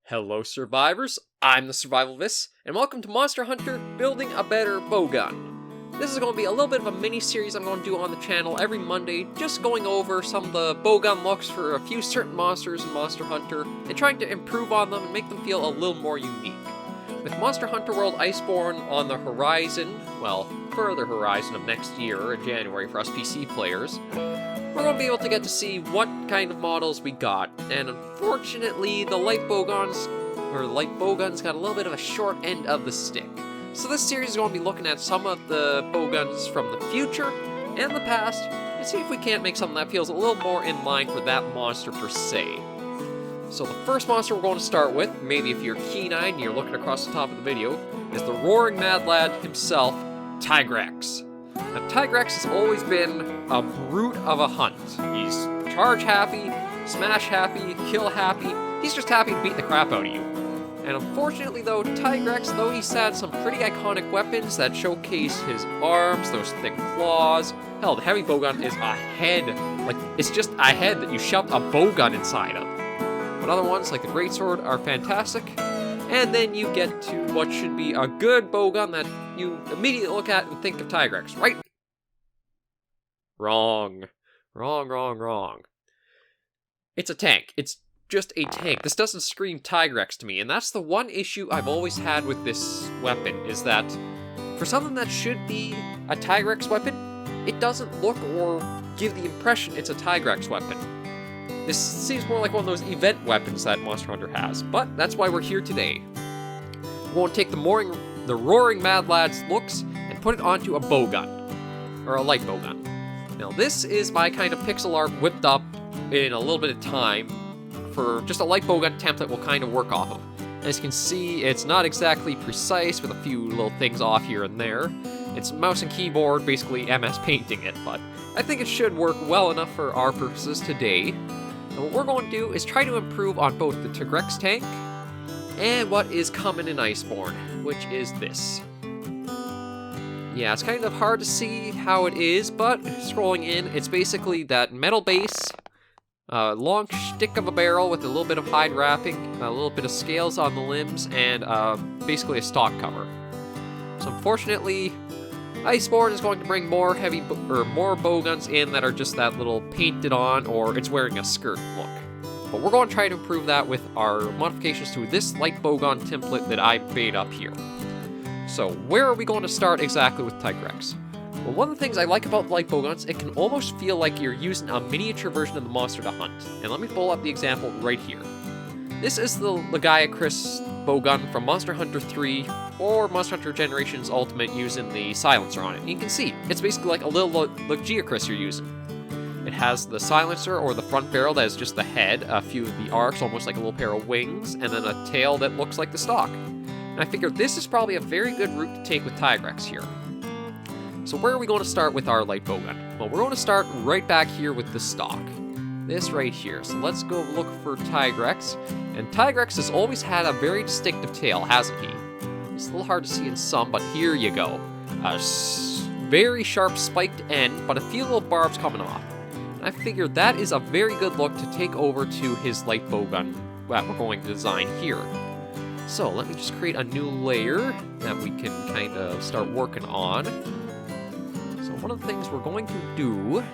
Hello survivors, I'm the SurvivalVis, and welcome to Monster Hunter Building a Better Bowgun. This is going to be a little bit of a mini-series I'm going to do on the channel every Monday, just going over some of the bowgun looks for a few certain monsters in Monster Hunter, and trying to improve on them and make them feel a little more unique. With Monster Hunter World Iceborne on the horizon, well, further horizon of next year in January for us PC players, we're going to be able to get to see what kind of models we got, and unfortunately the Light Bowguns got a little bit of a short end of the stick. So this series is going to be looking at some of the bowguns from the future and the past, and see if we can't make something that feels a little more in line for that monster per se. So the first monster we're going to start with, maybe if you're keen-eyed and you're looking across the top of the video, is the roaring mad lad himself, Tigrex. Now, Tigrex has always been a brute of a hunt. He's charge happy, smash happy, kill happy. He's just happy to beat the crap out of you. And unfortunately though, Tigrex, though he's had some pretty iconic weapons that showcase his arms, those thick claws. Hell, the heavy bowgun is a head. Like, it's just a head that you shoved a bowgun inside of. But other ones, like the greatsword, are fantastic. And then you get to what should be a good bowgun that you immediately look at and think of Tigrex, right? Wrong. Wrong. It's a tank. It's just a tank. This doesn't scream Tigrex to me, and that's the one issue I've always had with this weapon, is that for something that should be a Tigrex weapon, it doesn't look or give the impression it's a Tigrex weapon. This seems more like one of those event weapons that Monster Hunter has, but that's why we're here today. We're going to take the roaring mad lad's looks and put it onto a bowgun, or a light bowgun. Now this is my kind of pixel art whipped up in a little bit of time for just a light bowgun template we'll kind of work off of. As you can see, it's not exactly precise with a few little things off here and there. It's mouse and keyboard, basically MS painting it, but I think it should work well enough for our purposes today. And what we're going to do is try to improve on both the Tigrex tank and what is common in Iceborne, which is this. Yeah, it's kind of hard to see how it is, but scrolling in, it's basically that metal base, long stick of a barrel with a little bit of hide wrapping, a little bit of scales on the limbs, and basically a stock cover. So unfortunately, Iceborne is going to bring more more bowguns in that are just that little painted on, or it's wearing a skirt look. But we're going to try to improve that with our modifications to this light bowgun template that I made up here. So where are we going to start exactly with Tigrex? Well, one of the things I like about light bowguns, it can almost feel like you're using a miniature version of the monster to hunt. And let me pull up the example right here. This is the Lagiacris bowgun from Monster Hunter 3 or Monster Hunter Generations Ultimate using the silencer on it. And you can see, it's basically like a little Lagiacris you're using. It has the silencer or the front barrel that is just the head, a few of the arcs, almost like a little pair of wings, and then a tail that looks like the stock. And I figured this is probably a very good route to take with Tigrex here. So where are we going to start with our light bowgun? Well, we're going to start right back here with the stock. This right here. So let's go look for Tigrex. And Tigrex has always had a very distinctive tail, hasn't he? It's a little hard to see in some, but here you go. A very sharp spiked end, but a few little barbs coming off. And I figured that is a very good look to take over to his light bowgun that we're going to design here. So let me just create a new layer that we can kind of start working on. So one of the things we're going to do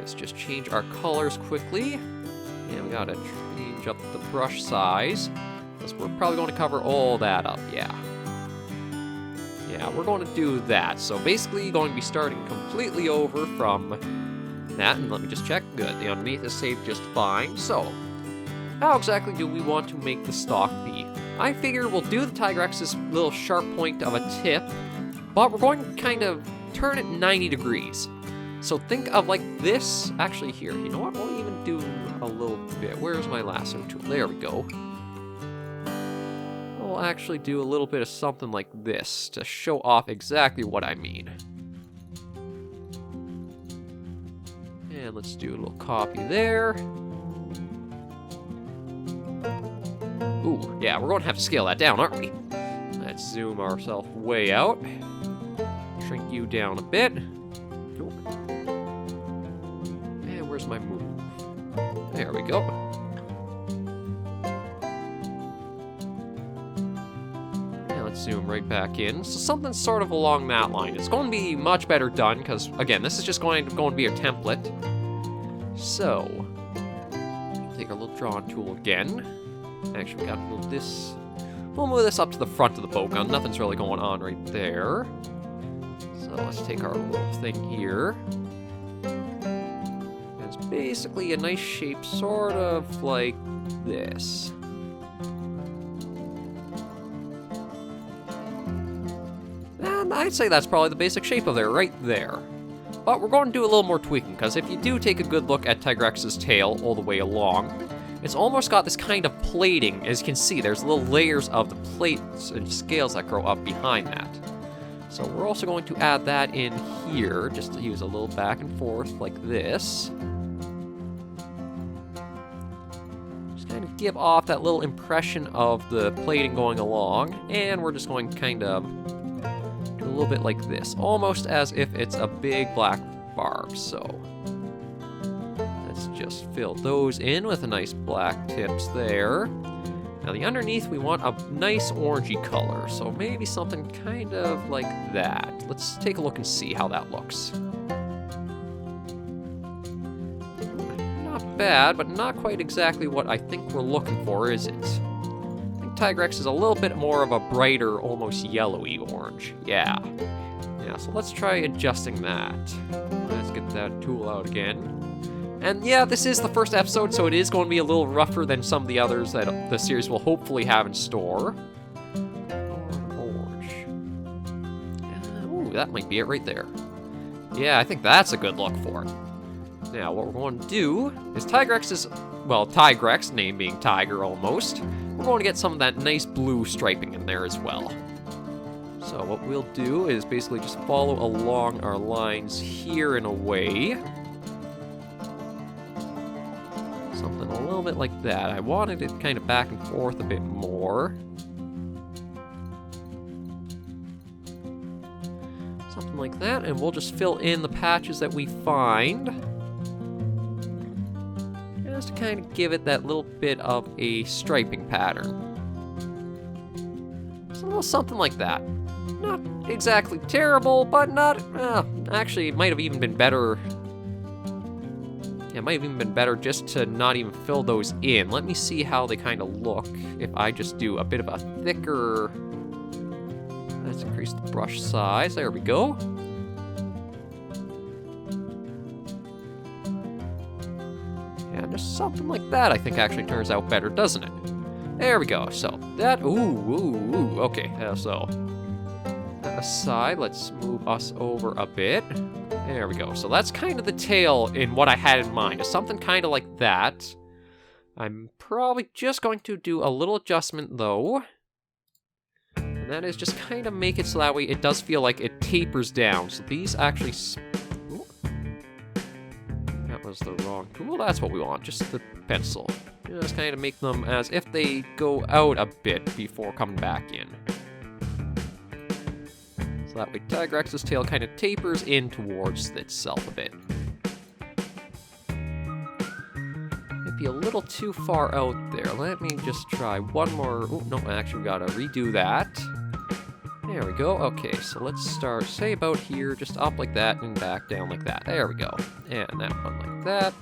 is just change our colors quickly. And we gotta change up the brush size, because we're probably going to cover all that up, yeah. Yeah, we're going to do that. So basically going to be starting completely over from that, and let me just check. Good, the underneath is saved just fine. So, how exactly do we want to make the stock be? I figure we'll do the Tigrex's little sharp point of a tip, but we're going to kind of turn it 90 degrees. So think of like this, actually here, you know what, we'll even do a little bit. Where's my lasso tool? There we go. We'll actually do a little bit of something like this to show off exactly what I mean. And let's do a little copy there. Ooh, yeah, we're going to have to scale that down, aren't we? Let's zoom ourselves way out. Shrink you down a bit. And where's my move? There we go. let's zoom right back in. So something sort of along that line. It's going to be much better done, because, again, this is just going to be a template. So, take our little drawing tool again. Actually, we gotta move this. We'll move this up to the front of the bowgun. Nothing's really going on right there. So let's take our little thing here. It's basically a nice shape, sort of like this. And I'd say that's probably the basic shape of it right there. But we're going to do a little more tweaking, because if you do take a good look at Tigrex-'s tail all the way along, it's almost got this kind of plating. As you can see, there's little layers of the plates and scales that grow up behind that. So we're also going to add that in here, just to use a little back and forth like this. Just kind of give off that little impression of the plating going along, and we're just going to kind of do a little bit like this, almost as if it's a big black barb. So let's just fill those in with a nice black tips there. Now the underneath we want a nice orangey color, so maybe something kind of like that. Let's take a look and see how that looks. Not bad, but not quite exactly what I think we're looking for, is it? I think Tigrex is a little bit more of a brighter, almost yellowy orange. Yeah, so let's try adjusting that. Let's get that tool out again. And yeah, this is the first episode, so it is going to be a little rougher than some of the others that the series will hopefully have in store. Orange. Ooh, that might be it right there. Yeah, I think that's a good look for it. Now, what we're going to do is Tigrex, name being tiger almost, we're going to get some of that nice blue striping in there as well. So what we'll do is basically just follow along our lines here in a way. Something a little bit like that. I wanted it kind of back and forth a bit more. Something like that, and we'll just fill in the patches that we find. Just to kind of give it that little bit of a striping pattern. Just a little something like that. Not exactly terrible, but not... actually, it might have even been better... Yeah, it might have even been better just to not even fill those in. Let me see how they kind of look if I just do a bit of a thicker... Let's increase the brush size. There we go. Yeah, just something like that I think actually turns out better, doesn't it? There we go. So, that... Ooh, okay. So, that aside, let's move us over a bit. There we go. So that's kind of the tail in what I had in mind. Is something kind of like that. I'm probably just going to do a little adjustment, though. And that is just kind of make it so that way it does feel like it tapers down. So these actually... Ooh. That was the wrong tool. That's what we want. Just the pencil. Just kind of make them as if they go out a bit before coming back in. So that way Tigrex's tail kind of tapers in towards itself a bit. Maybe a little too far out there. Let me just try one more. Oh, no, actually we gotta redo that. There we go. Okay, so let's start, say about here, just up like that and back down like that. There we go. And that one like that.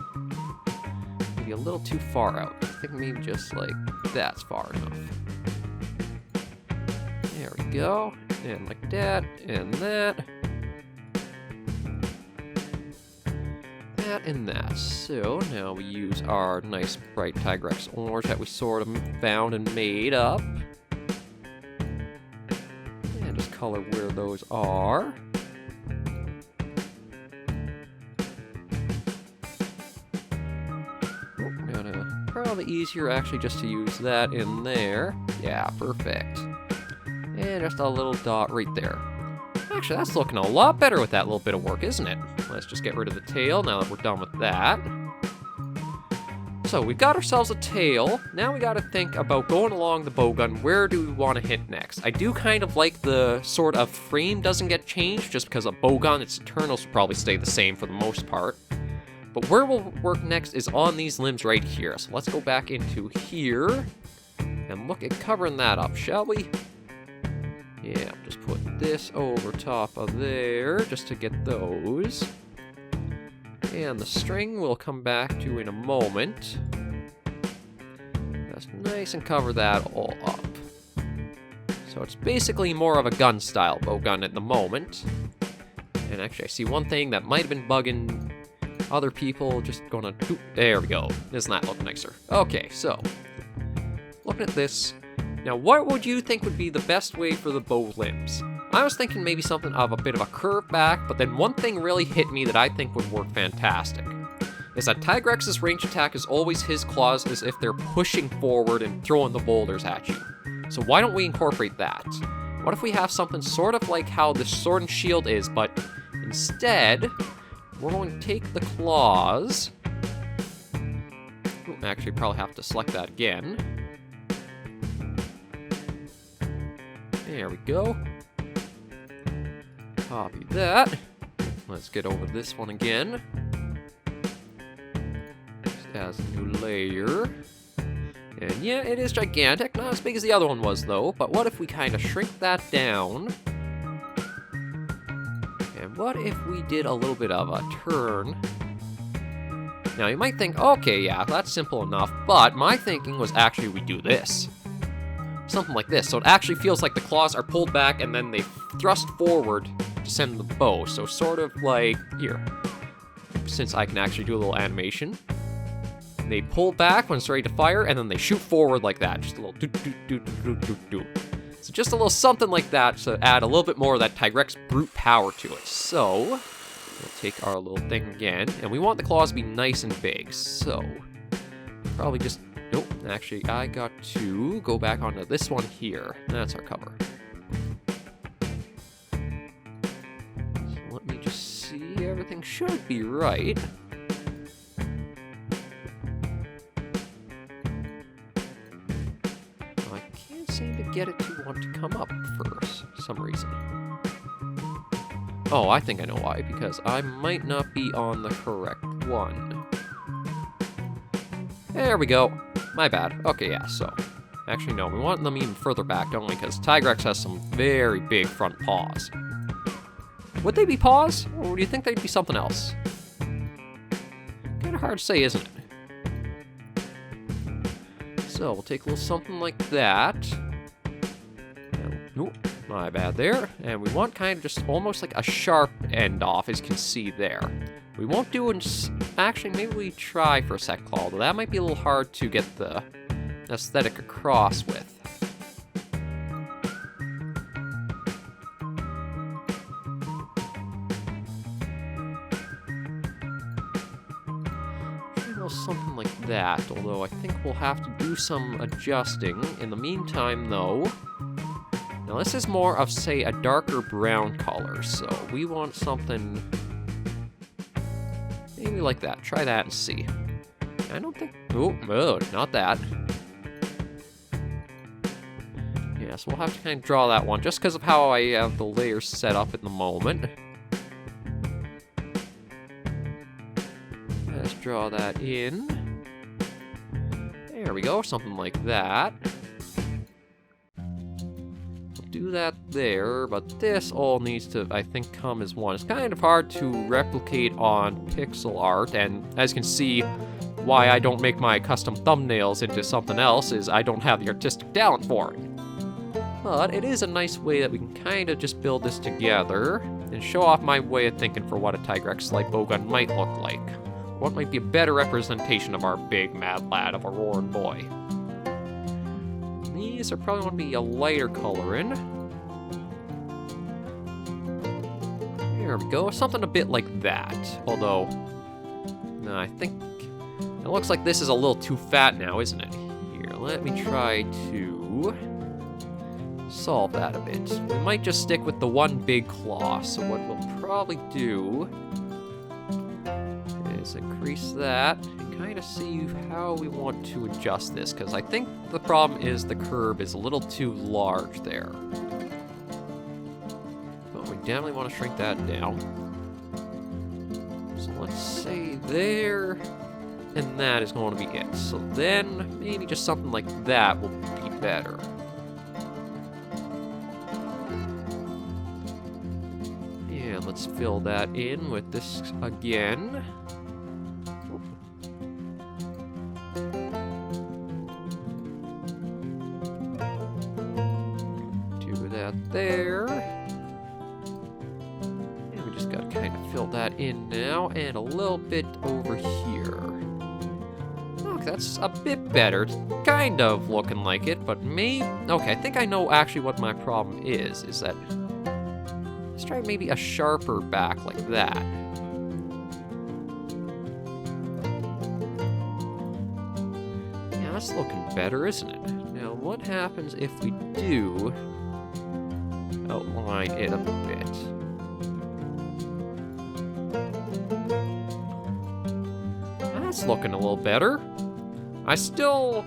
Maybe a little too far out. I think maybe just like that's far enough. There we go. And like that, and that. That and that. So now we use our nice bright Tigrex orange that we sort of found and made up. And just color where those are. Probably easier actually just to use that in there. Yeah, perfect. And just a little dot right there. Actually, that's looking a lot better with that little bit of work, isn't it? Let's just get rid of the tail now that we're done with that. So we've got ourselves a tail. Now we got to think about going along the bowgun. Where do we want to hit next? I do kind of like the sort of frame doesn't get changed just because a bowgun, its internals will probably stay the same for the most part. But where we'll work next is on these limbs right here. So let's go back into here and look at covering that up, shall we? Yeah, I'll just put this over top of there, just to get those. And the string we'll come back to in a moment. Just nice and cover that all up. So it's basically more of a gun-style bowgun at the moment. And actually, I see one thing that might have been bugging other people. Just gonna... There we go. Doesn't that look nicer? Okay, so... Looking at this... Now, what would you think would be the best way for the bow limbs? I was thinking maybe something of a bit of a curve back, but then one thing really hit me that I think would work fantastic. Is that Tigrex's range attack is always his claws as if they're pushing forward and throwing the boulders at you. So why don't we incorporate that? What if we have something sort of like how the sword and shield is, but instead, we're going to take the claws... Ooh, actually, probably have to select that again. There we go. Copy that. Let's get over this one again. Just as a new layer. And yeah, it is gigantic. Not as big as the other one was, though. But what if we kind of shrink that down? And what if we did a little bit of a turn? Now, you might think, okay, yeah, that's simple enough. But my thinking was actually we do this. Something like this. So it actually feels like the claws are pulled back and then they thrust forward to send the bow. So sort of like, here. Since I can actually do a little animation. They pull back when it's ready to fire, and then they shoot forward like that. Just a little do-do-do-do-do-do-do. So just a little something like that to add a little bit more of that Tigrex brute power to it. So, we'll take our little thing again, and we want the claws to be nice and big. So, probably just... Nope, actually, I got to go back onto this one here. That's our cover. So let me just see. Everything should be right. I can't seem to get it to want to come up for some reason. Oh, I think I know why. Because I might not be on the correct one. There we go. My bad. Okay, yeah, so... Actually, no, we want them even further back, don't we? Because Tigrex has some very big front paws. Would they be paws? Or do you think they'd be something else? Kind of hard to say, isn't it? So, we'll take a little something like that. Nope, my bad there. And we want kind of just almost like a sharp end off, as you can see there. We won't do it. Actually, maybe we try for a second claw, although that might be a little hard to get the aesthetic across with. Something like that, although I think we'll have to do some adjusting. In the meantime, though, now this is more of, say, a darker brown color, so we want something... Maybe like that. Try that and see. I don't think... Oh, not that. Yeah, so we'll have to kind of draw that one, just because of how I have the layers set up at the moment. Let's draw that in. There we go, something like that. Do that there, but this all needs to, I think, come as one. It's kind of hard to replicate on pixel art, and as you can see, why I don't make my custom thumbnails into something else is I don't have the artistic talent for it. But it is a nice way that we can kind of just build this together and show off my way of thinking for what a Tigrex Light Bowgun might look like. What might be a better representation of our big mad lad of a roaring boy. These are probably going to be a lighter color in. There we go, something a bit like that. Although, no, I think it looks like this is a little too fat now, isn't it? Here, let me try to solve that a bit. We might just stick with the one big claw. So what we'll probably do is increase that. Kind of see how we want to adjust this, because I think the problem is the curve is a little too large there. But we definitely want to shrink that down. So let's say there, and that is going to be it. So then maybe just something like that will be better. And let's fill that in with this again. Do that there. And we just gotta kind of fill that in now, and a little bit over here. Okay, that's a bit better. It's kind of looking like it, but maybe... Okay, I think I know actually what my problem is that... Let's try maybe a sharper back like that. Yeah, that's looking better, isn't it? Now, what happens if we do outline it a bit? That's looking a little better. I still...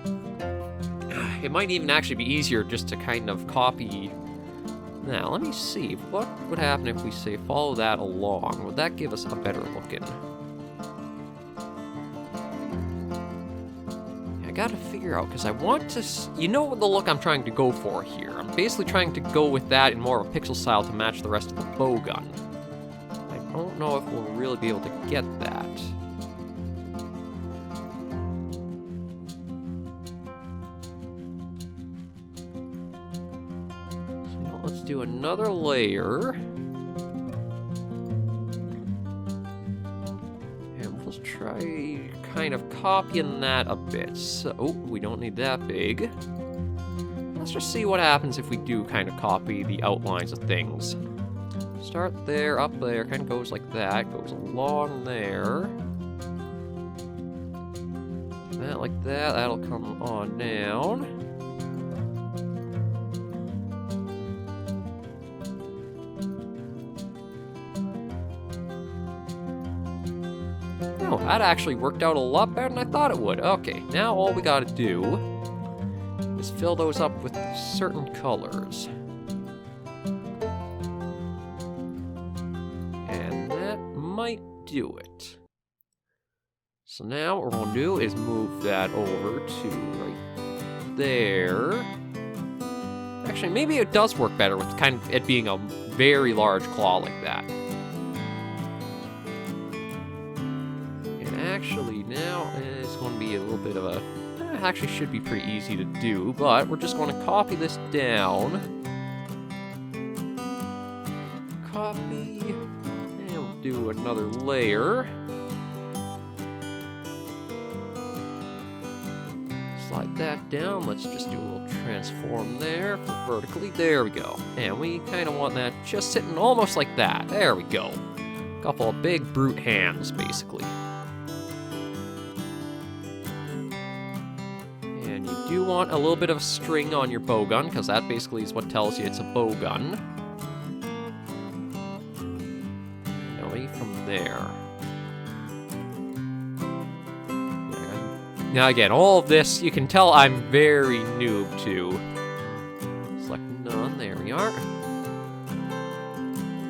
It might even actually be easier just to kind of copy... Now, let me see. What would happen if we say follow that along? Would that give us a better looking? I gotta figure out, because I want to... You know the look I'm trying to go for here. I'm basically trying to go with that in more of a pixel style to match the rest of the bowgun. I don't know if we'll really be able to get that. Let's do another layer. And we'll try kind of copying that a bit. So, oh, we don't need that big. Let's just see what happens if we do kind of copy the outlines of things. Start there, up there, kind of goes like that, goes along there. That like that, that'll come on down. Oh, that actually worked out a lot better than I thought it would. Okay, now all we gotta do is fill those up with certain colors. And that might do it. So now what we're gonna do is move that over to right there. Actually, maybe it does work better with kind of it being a very large claw like that. Actually, now it's going to be a little bit of a... actually should be pretty easy to do, but we're just going to copy this down. Copy. And we'll do another layer. Slide that down. Let's just do a little transform there vertically. There we go. And we kind of want that just sitting almost like that. There we go. Couple of big brute hands, basically. You want a little bit of string on your bowgun, because that basically is what tells you it's a bowgun. Away from there. Now again, all of this, you can tell I'm very noob to. Select none, there we are.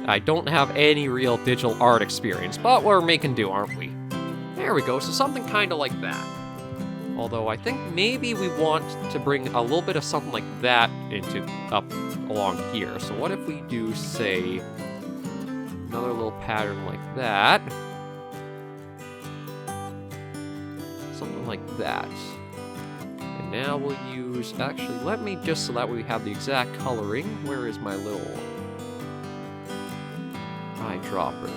I don't have any real digital art experience, but we're making do, aren't we? There we go, so something kind of like that. Although I think maybe we want to bring a little bit of something like that into up along here. So what if we do, say, another little pattern like that? Something like that. And now we'll use, actually, let me just, so that way we have the exact coloring. Where is my little eyedropper?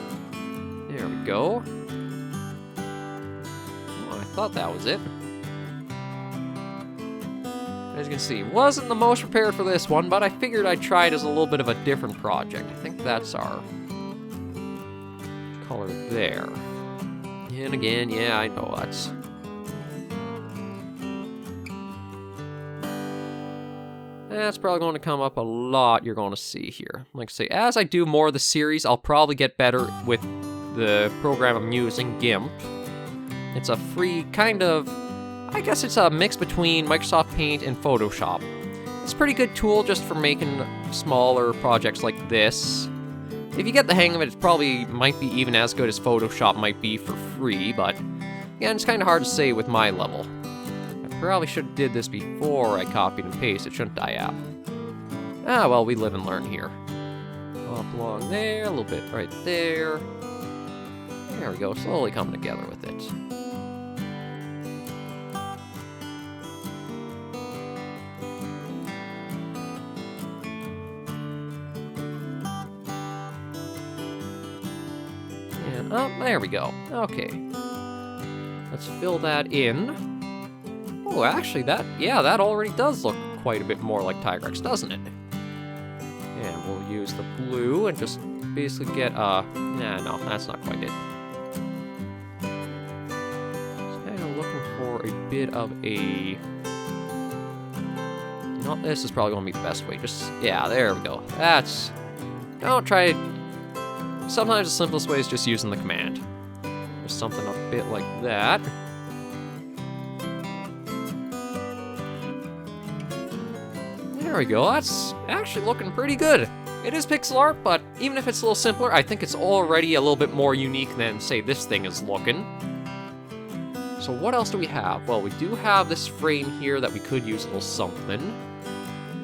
There we go. Oh, I thought that was it. As you can see, wasn't the most prepared for this one, but I figured I'd try it as a little bit of a different project. I think that's our color there. And again, yeah, I know that's... That's probably going to come up a lot, you're going to see here. Like I say, as I do more of the series, I'll probably get better with the program I'm using, GIMP. It's a free kind of... I guess it's a mix between Microsoft Paint and Photoshop. It's a pretty good tool just for making smaller projects like this. If you get the hang of it, it probably might be even as good as Photoshop might be for free, but again, it's kind of hard to say with my level. I probably should have did this before I copied and pasted, shouldn't I have? Ah, well, we live and learn here. Up along there, a little bit right there. There we go, slowly coming together with it. And up, there we go. Okay. Let's fill that in. Oh, actually, that already does look quite a bit more like Tigrex, doesn't it? And we'll use the blue and just basically get, no, that's not quite it. Just kind of looking for a bit of a... You know, this is probably going to be the best way. Just, yeah, there we go. That's... Don't try... Sometimes the simplest way is just using the command. Just something a bit like that. There we go, that's actually looking pretty good. It is pixel art, but even if it's a little simpler, I think it's already a little bit more unique than, say, this thing is looking. So what else do we have? Well, we do have this frame here that we could use a little something.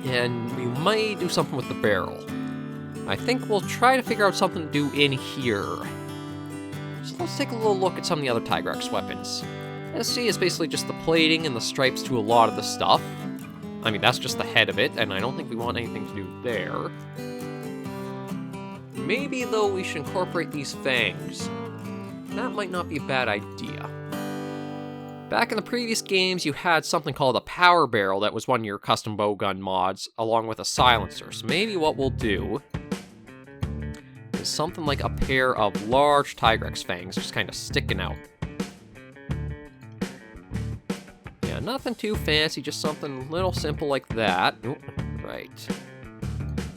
And we might do something with the barrel. I think we'll try to figure out something to do in here. So let's take a little look at some of the other Tigrex weapons. SC is basically just the plating and the stripes to a lot of the stuff. I mean, that's just the head of it, and I don't think we want anything to do there. Maybe, though, we should incorporate these fangs. That might not be a bad idea. Back in the previous games, you had something called a power barrel that was one of your custom bowgun mods, along with a silencer. So maybe what we'll do is something like a pair of large Tigrex fangs just kind of sticking out. Yeah, nothing too fancy, just something little simple like that. Oop, right.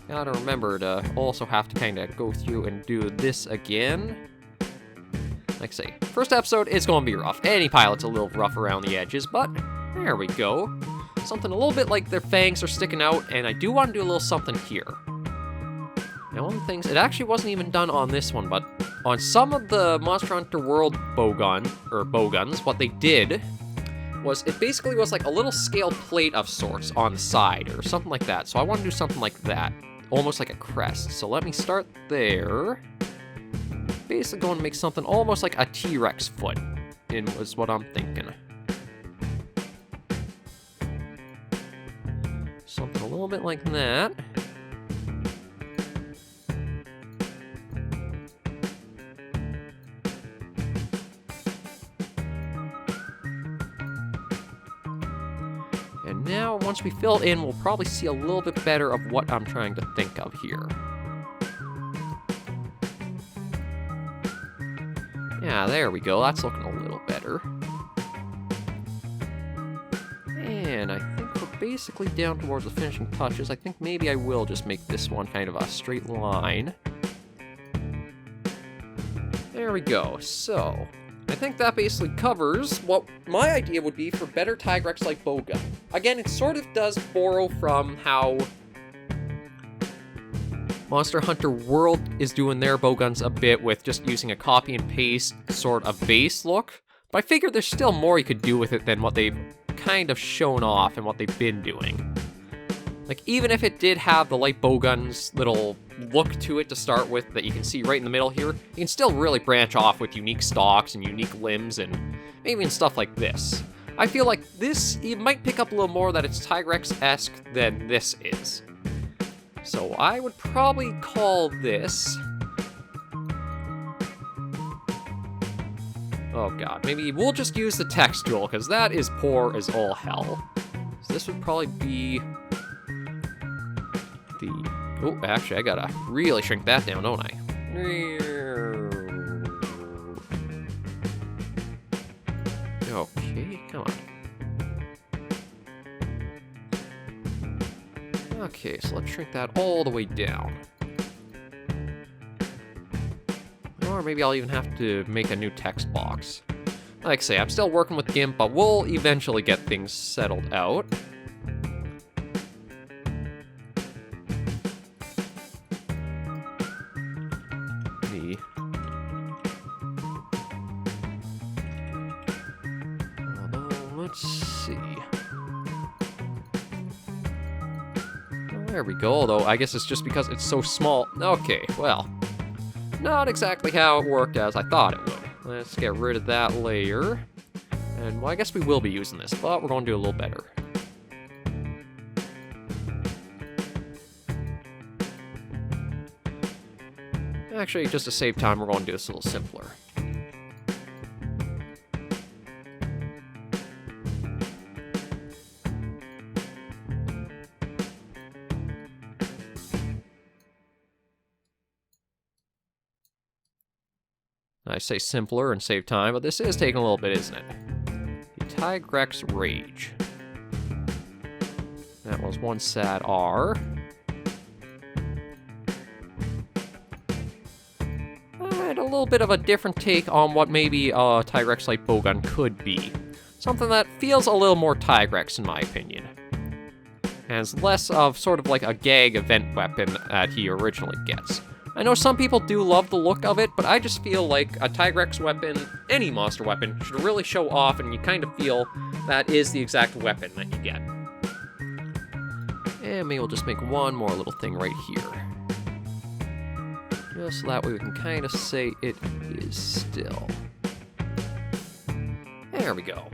Gotta remember to also have to kind of go through and do this again. Like I say, first episode is going to be rough. Any pilot's a little rough around the edges, but there we go. Something a little bit like their fangs are sticking out, and I do want to do a little something here. Now, one of the things, it actually wasn't even done on this one, but on some of the Monster Hunter World bowguns, what they did was it basically was like a little scale plate of sorts on the side, or something like that. So I want to do something like that, almost like a crest. So let me start there. Basically going to make something almost like a T-Rex foot, was what I'm thinking. Something a little bit like that. And now, once we fill it in, we'll probably see a little bit better of what I'm trying to think of here. Yeah, there we go. That's looking a little better. And I think we're basically down towards the finishing touches. I think maybe I will just make this one kind of a straight line. There we go. So, I think that basically covers what my idea would be for better Tigrex-like bowgun. Again, it sort of does borrow from how Monster Hunter World is doing their bowguns a bit with just using a copy and paste sort of base look. But I figure there's still more you could do with it than what they've kind of shown off and what they've been doing. Like, even if it did have the Light Bowgun's little look to it to start with that you can see right in the middle here, you can still really branch off with unique stalks and unique limbs and maybe even stuff like this. I feel like this, you might pick up a little more that it's Tigrex-esque than this is. So I would probably call this... Oh god, maybe we'll just use the text tool, because that is poor as all hell. So this would probably be... the... Oh, actually, I gotta really shrink that down, don't I? Okay, come on. Okay, so let's shrink that all the way down. Or maybe I'll even have to make a new text box. Like I say, I'm still working with GIMP, but we'll eventually get things settled out. Let's see. There we go, although I guess it's just because it's so small. Okay, well, not exactly how it worked as I thought it would. Let's get rid of that layer. And, well, I guess we will be using this, but we're going to do a little better. Actually, just to save time, we're going to do this a little simpler. I say simpler and save time, but this is taking a little bit, isn't it? The Tigrex Rage. That was one sad R. And a little bit of a different take on what maybe a Tigrex Light Bowgun could be. Something that feels a little more Tigrex, in my opinion. And is less of sort of like a gag event weapon that he originally gets. I know some people do love the look of it, but I just feel like a Tigrex weapon, any monster weapon, should really show off, and you kind of feel that is the exact weapon that you get. And maybe we'll just make one more little thing right here. Just so that way we can kind of say it is still. There we go.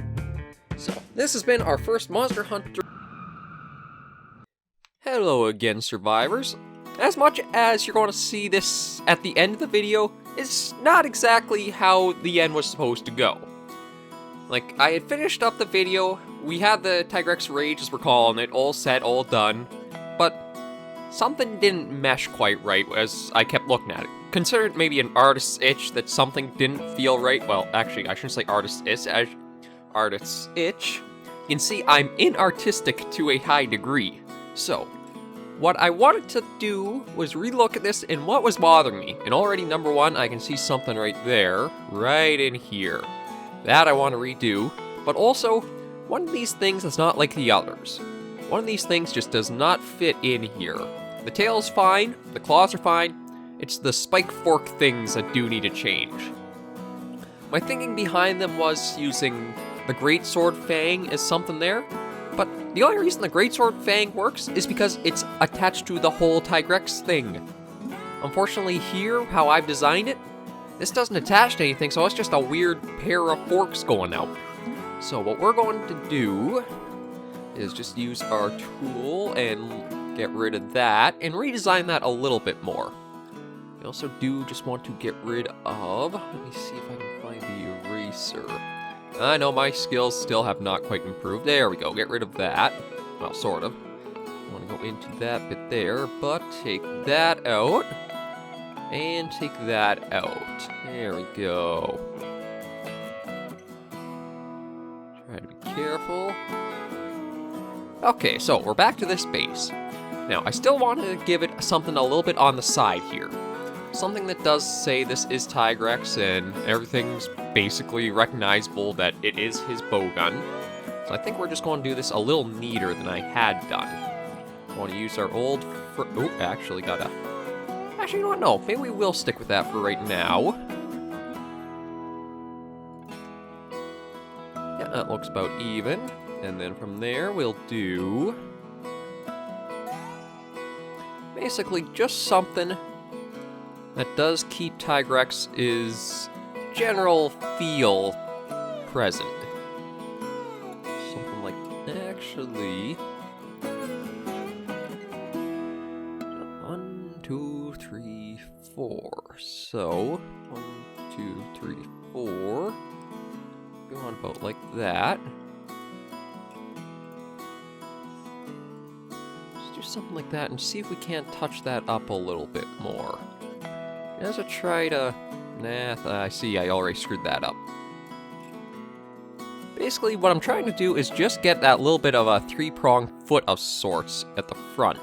So, this has been our first Monster Hunter. Hello again, survivors. As much as you're going to see this at the end of the video, it's not exactly how the end was supposed to go. Like, I had finished up the video, we had the Tigrex Rage, as we're calling it, all set, all done, but something didn't mesh quite right as I kept looking at it. Consider it maybe an artist's itch that something didn't feel right. Well, actually, I shouldn't say artist's itch. You can see I'm inartistic to a high degree. So, what I wanted to do was relook at this and what was bothering me. And already, number one, I can see something right there, right in here. That I want to redo. But also, one of these things is not like the others. One of these things just does not fit in here. The tail is fine, the claws are fine, it's the spike fork things that do need to change. My thinking behind them was using the Greatsword Fang as something there, but the only reason the Greatsword Fang works is because it's attached to the whole Tigrex thing. Unfortunately here, how I've designed it, this doesn't attach to anything, so it's just a weird pair of forks going out. So what we're going to do is just use our tool and get rid of that, and redesign that a little bit more. We also do just want to get rid of, let me see if I can find the eraser. I know my skills still have not quite improved. There we go, get rid of that. Well, sort of. I want to go into that bit there, but take that out. And take that out. There we go. Try to be careful. Okay, so we're back to this base. Now, I still want to give it something a little bit on the side here. Something that does say this is Tigrex and everything's basically recognizable that it is his bowgun. So I think we're just going to do this a little neater than I had done. I want to use our old... Actually, you know what? No, maybe we will stick with that for right now. Yeah, that looks about even. And then from there, we'll do... basically just something that does keep Tigrex's general feel present. Something like... actually... 1, 2, 3, 4. So, 1, 2, 3, 4. Go on about like that. Just do something like that and see if we can't touch that up a little bit more. As I try to... Nah, I see I already screwed that up. Basically, what I'm trying to do is just get that little bit of a three-pronged foot of sorts at the front.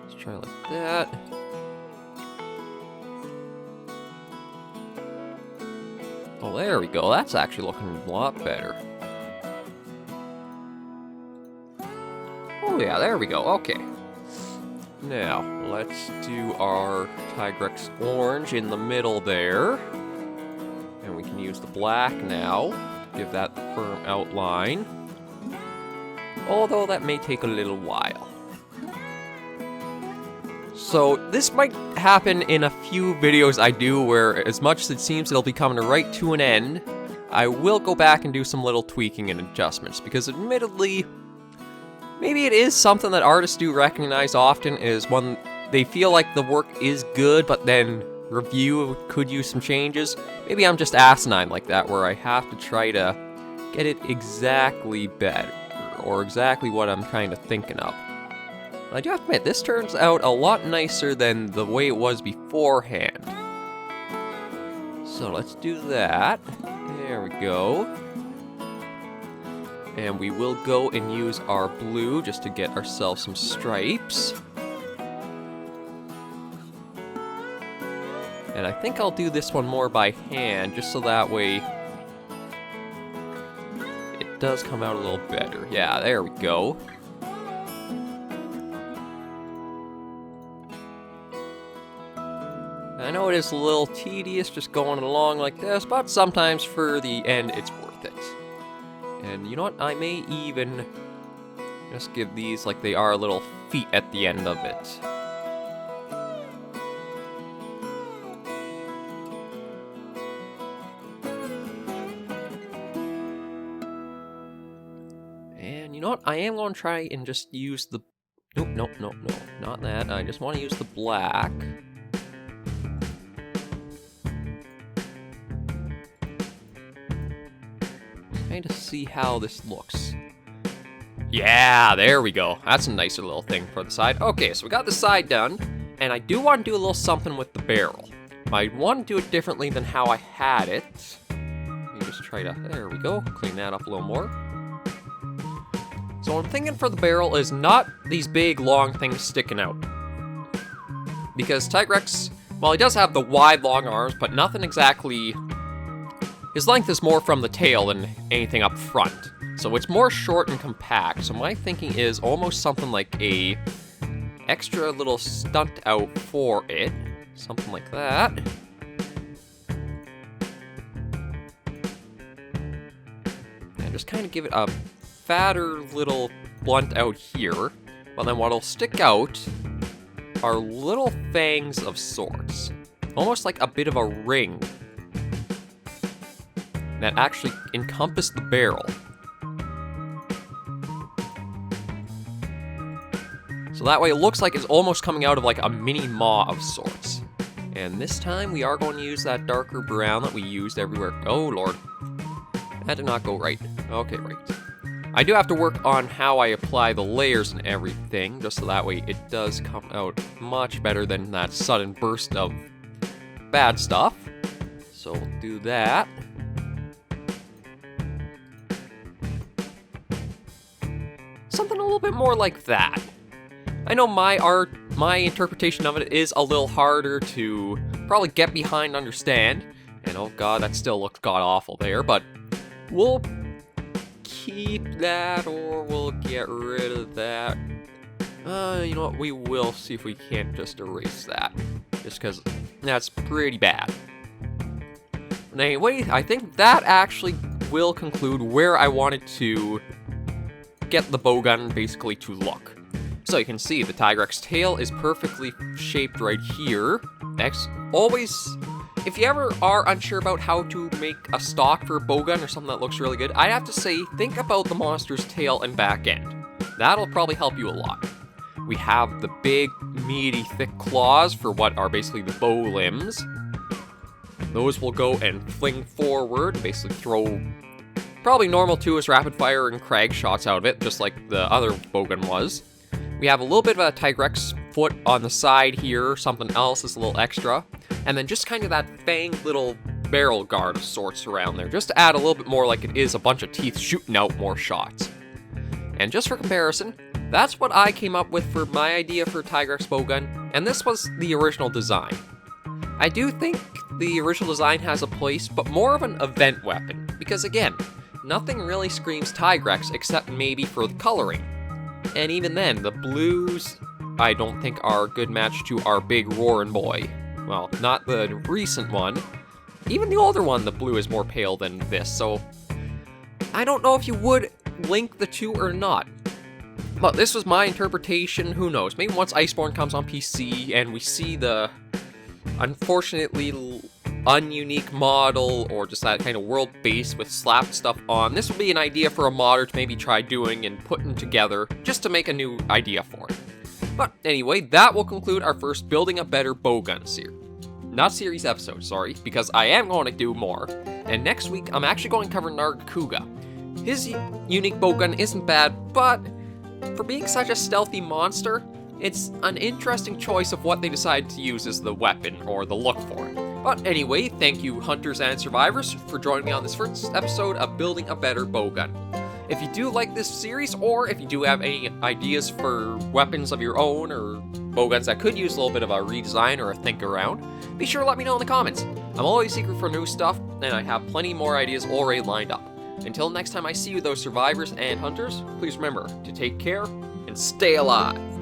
Let's try like that. Oh, there we go. That's actually looking a lot better. Oh yeah, there we go. Okay. Now, let's do our Tigrex orange in the middle there. And we can use the black now. Give that firm outline. Although that may take a little while. So, this might happen in a few videos I do where, as much as it seems it'll be coming right to an end, I will go back and do some little tweaking and adjustments, because admittedly, maybe it is something that artists do recognize often, is when they feel like the work is good, but then review could use some changes. Maybe I'm just asinine like that, where I have to try to get it exactly better, or exactly what I'm kind of thinking of. I do have to admit, this turns out a lot nicer than the way it was beforehand. So let's do that. There we go. And we will go and use our blue just to get ourselves some stripes. And I think I'll do this one more by hand, just so that way it does come out a little better. Yeah, there we go. I know it is a little tedious just going along like this, but sometimes for the end it's worth it. And you know what, I may even just give these like they are little feet at the end of it. And you know what, I am going to try and just use the... Nope, no, not that. I just want to use the black. To see how this looks. Yeah, there we go. That's a nicer little thing for the side. Okay, so we got the side done, and I do want to do a little something with the barrel. I want to do it differently than how I had it. Let me just try to, there we go, clean that up a little more. So what I'm thinking for the barrel is not these big, long things sticking out. Because Tigrex, well, he does have the wide, long arms, but nothing exactly... His length is more from the tail than anything up front, so it's more short and compact. So my thinking is almost something like a extra little stunt out for it, something like that. And just kind of give it a fatter little blunt out here. Well, then what'll stick out are little fangs of sorts, almost like a bit of a ring that actually encompass the barrel. So that way it looks like it's almost coming out of like a mini maw of sorts. And this time we are going to use that darker brown that we used everywhere. Oh lord. That did not go right. Okay, right. I do have to work on how I apply the layers and everything, just so that way it does come out much better than that sudden burst of bad stuff. So we'll do that. Something a little bit more like that. I know my interpretation of it is a little harder to probably get behind and understand. And oh god, that still looks god-awful there, but we'll keep that or we'll get rid of that. You know what, we will see if we can't just erase that. Just because that's pretty bad. But anyway, I think that actually will conclude where I wanted to get the bowgun basically to look. So you can see the Tigrex tail is perfectly shaped right here. Always, if you ever are unsure about how to make a stock for a bowgun or something that looks really good, I'd have to say think about the monster's tail and back end. That'll probably help you a lot. We have the big, meaty, thick claws for what are basically the bow limbs. Those will go and fling forward, basically throw... Probably normal too is rapid fire and crag shots out of it, just like the other bowgun was. We have a little bit of a Tigrex foot on the side here, something else is a little extra. And then just kind of that fanged little barrel guard of sorts around there, just to add a little bit more like it is a bunch of teeth shooting out more shots. And just for comparison, that's what I came up with for my idea for Tigrex bowgun, and this was the original design. I do think the original design has a place, but more of an event weapon, because again, nothing really screams Tigrex except maybe for the coloring. And even then, the blues I don't think are a good match to our big roaring boy. Well, not the recent one. Even the older one, the blue is more pale than this, so I don't know if you would link the two or not. But this was my interpretation, who knows? Maybe once Iceborne comes on PC and we see the unfortunately ununique model, or just that kind of world base with slapped stuff on, this would be an idea for a modder to maybe try doing and putting together, just to make a new idea for it. But anyway, that will conclude our first Building a Better Bowgun series. Not series episode, sorry, because I am going to do more. And next week, I'm actually going to cover Nargacuga. His unique bowgun isn't bad, but for being such a stealthy monster, it's an interesting choice of what they decide to use as the weapon, or the look for it. But anyway, thank you hunters and survivors for joining me on this first episode of Building a Better Bowgun. If you do like this series, or if you do have any ideas for weapons of your own, or bowguns that could use a little bit of a redesign or a think around, be sure to let me know in the comments. I'm always eager for new stuff, and I have plenty more ideas already lined up. Until next time I see you, those survivors and hunters, please remember to take care and stay alive.